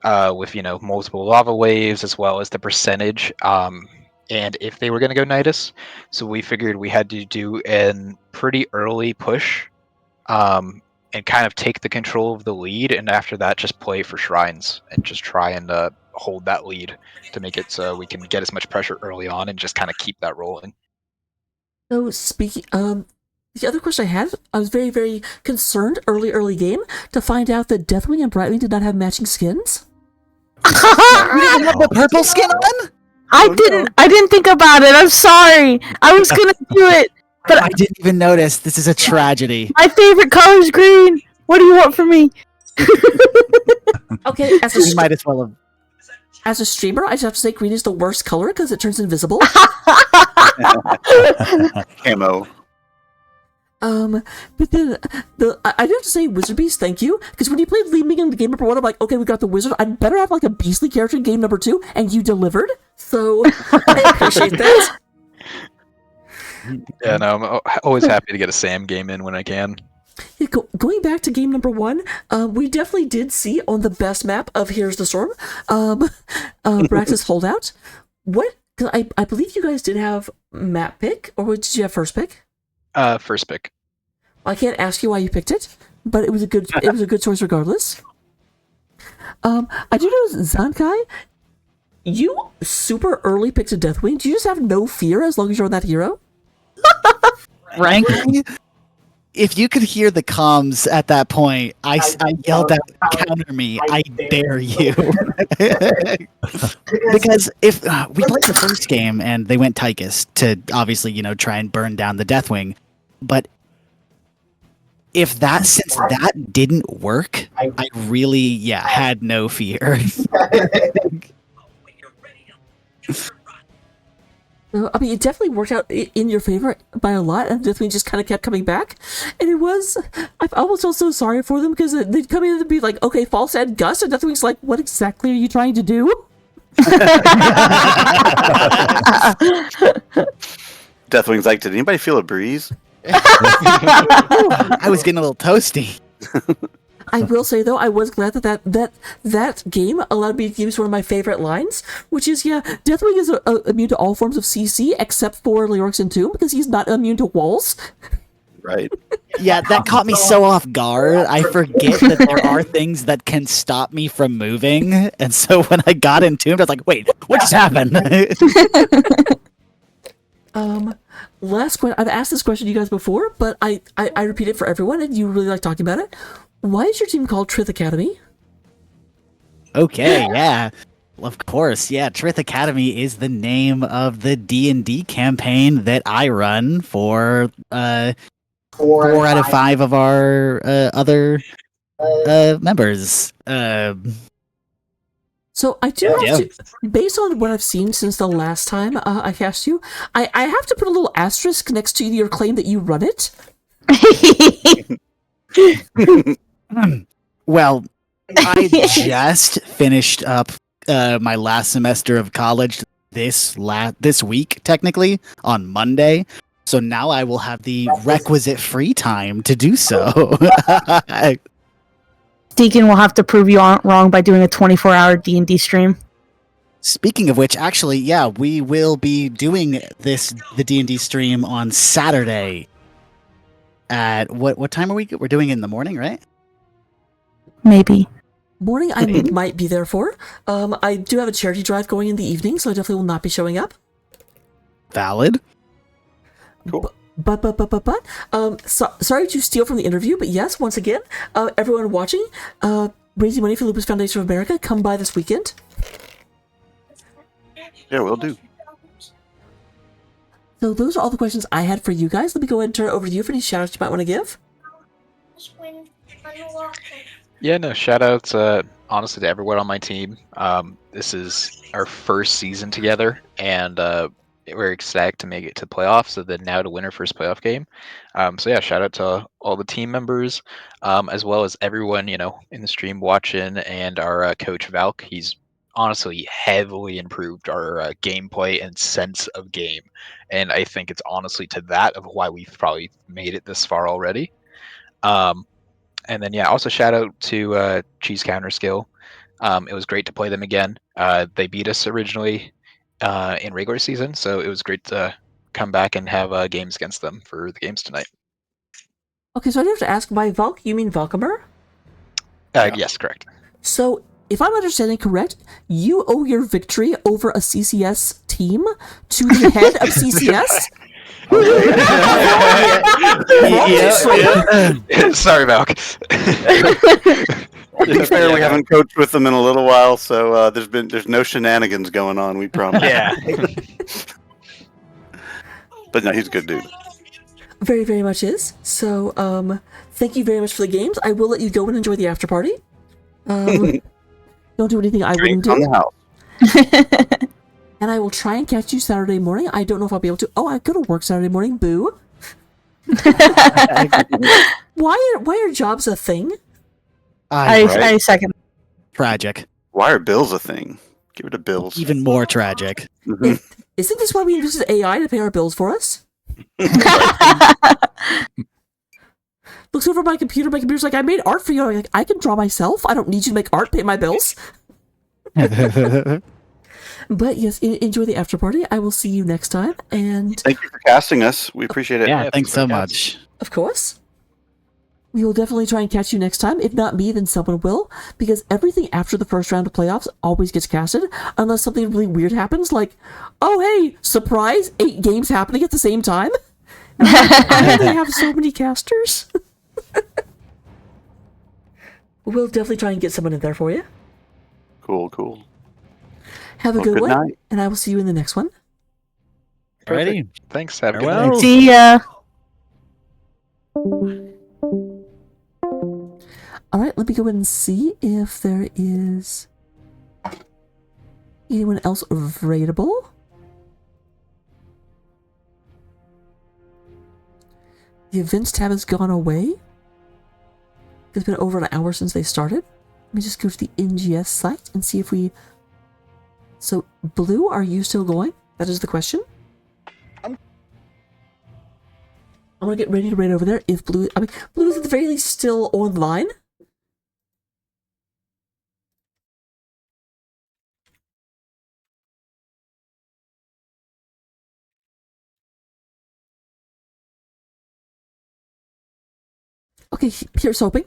with multiple lava waves as well as the percentage. And if they were going to go Nidus, so we figured we had to do a pretty early push, and kind of take the control of the lead, and after that just play for shrines and just try and hold that lead to make it so we can get as much pressure early on and just kind of keep that rolling. So speaking, the other question I had, I was very, very concerned early game to find out that Deathwing and Brightwing did not have matching skins. You didn't have the purple skin on? I didn't think about it. I'm sorry. I was gonna do it, but I didn't even notice. This is a tragedy. my favorite color is green. What do you want from me? Okay, You might as well have. as a streamer, I just have to say green is the worst color because it turns invisible. Camo. But then I do have to say, Wizard Beast, thank you, because when you played Leaving in game number 1, I'm like, okay, we got the wizard. I'd better have like a beastly character in game number 2, and you delivered. So I appreciate that. Yeah, no, I'm always happy to get a Sam game in when I can. Yeah, going back to game number 1, we definitely did see on the best map of Here's the Storm, Brax's Holdout. What? 'Cause I believe you guys did have map pick, or did you have first pick? First pick. I can't ask you why you picked it, but it was a good choice regardless. I do know Zankai, you super early picked a Deathwing. Do you just have no fear as long as you're on that hero? Frankly, if you could hear the comms at that point, I yelled out, "Counter me! I dare you!" Because if we played the first game and they went Tychus to obviously try and burn down the Deathwing, but since that didn't work, I really had no fear. I mean, it definitely worked out in your favor by a lot, and Deathwing just kind of kept coming back. And I almost felt so sorry for them because they'd come in and be like, okay, false and gust, and Deathwing's like, what exactly are you trying to do? Deathwing's like, did anybody feel a breeze? I was getting a little toasty. I will say, though, I was glad that game allowed me to use one of my favorite lines, which is, Deathwing is immune to all forms of CC except for Leoric's Entomb, because he's not immune to walls. Right. Yeah, that caught me so off guard. I forget that there are things that can stop me from moving, and so when I got Entombed, I was like, wait, what just happened? Last question. I've asked this question to you guys before, but I repeat it for everyone, and you really like talking about it. Why is your team called Trith Academy? Okay, yeah. Well, of course, yeah. Trith Academy is the name of the D&D campaign that I run for 4 out of 5 of our other members. So I do have to, based on what I've seen since the last time I cast you, I have to put a little asterisk next to your claim that you run it. Well, I just finished up my last semester of college this week, technically, on Monday. So now I will have the requisite free time to do so. Deacon will have to prove you wrong by doing a 24-hour D&D stream. Speaking of which, actually, yeah, we will be doing the D&D stream on Saturday. At what time are we? We're doing it in the morning, right? Maybe. Morning, I might be there for. I do have a charity drive going in the evening, so I definitely will not be showing up. Valid. Cool. Sorry to steal from the interview, but yes, once again, everyone watching, raising money for Lupus Foundation of America, come by this weekend. Yeah, we'll do. So those are all the questions I had for you guys. Let me go ahead and turn it over to you for any shout outs you might want to give. Yeah, no, shout outs honestly to everyone on my team. This is our first season together, and we're ecstatic to make it to playoffs, so then now to win our first playoff game. So yeah, shout out to all the team members, as well as everyone, in the stream watching, and our coach Valk. He's honestly heavily improved our gameplay and sense of game, and I think it's honestly to that of why we've probably made it this far already. And then also shout out to Cheese Counter Skill. It was great to play them again. They beat us originally in regular season, so it was great to come back and have games against them for the games tonight. Okay, so I do have to ask, by Valk, you mean Valkamer? Yes, correct. So, if I'm understanding correct, you owe your victory over a CCS team to the head of CCS? Sorry, Valk. To be fair, we haven't coached with them in a little while, so there's no shenanigans going on. We promise. Yeah. But no, he's a good dude. Very, very much is. So, thank you very much for the games. I will let you go and enjoy the after party. Don't do anything I wouldn't On do. the house. And I will try and catch you Saturday morning. I don't know if I'll be able to. Oh, I go to work Saturday morning. Boo. Why are jobs a thing? I second. Tragic. Why are bills a thing? Give it to bills. Even more tragic. Isn't this why we invested AI to pay our bills for us? Looks over my computer. My computer's like, I made art for you. I'm like, I can draw myself. I don't need you to make art, pay my bills. But yes, enjoy the after party. I will see you next time. And thank you for casting us. We appreciate it. Yeah, thanks so much. of course, we will definitely try and catch you next time. If not me, then someone will. Because everything after the first round of playoffs always gets casted. Unless something really weird happens. Like, oh hey, surprise, 8 games happening at the same time. Why do they have so many casters? We'll definitely try and get someone in there for you. Cool. Have a Well, good good one, night. and I will see you in the next one. Ready? Thanks. Have a good Farewell. night. See ya. Alright, let me go ahead and see if there is anyone else available. The events tab has gone away. It's been over an hour since they started. Let me just go to the NGS site and see if we... So, Blue, are you still going? That is the question. I'm gonna get ready to raid over there if Blue... I mean, Blue is at the very least still online. Okay, here's hoping.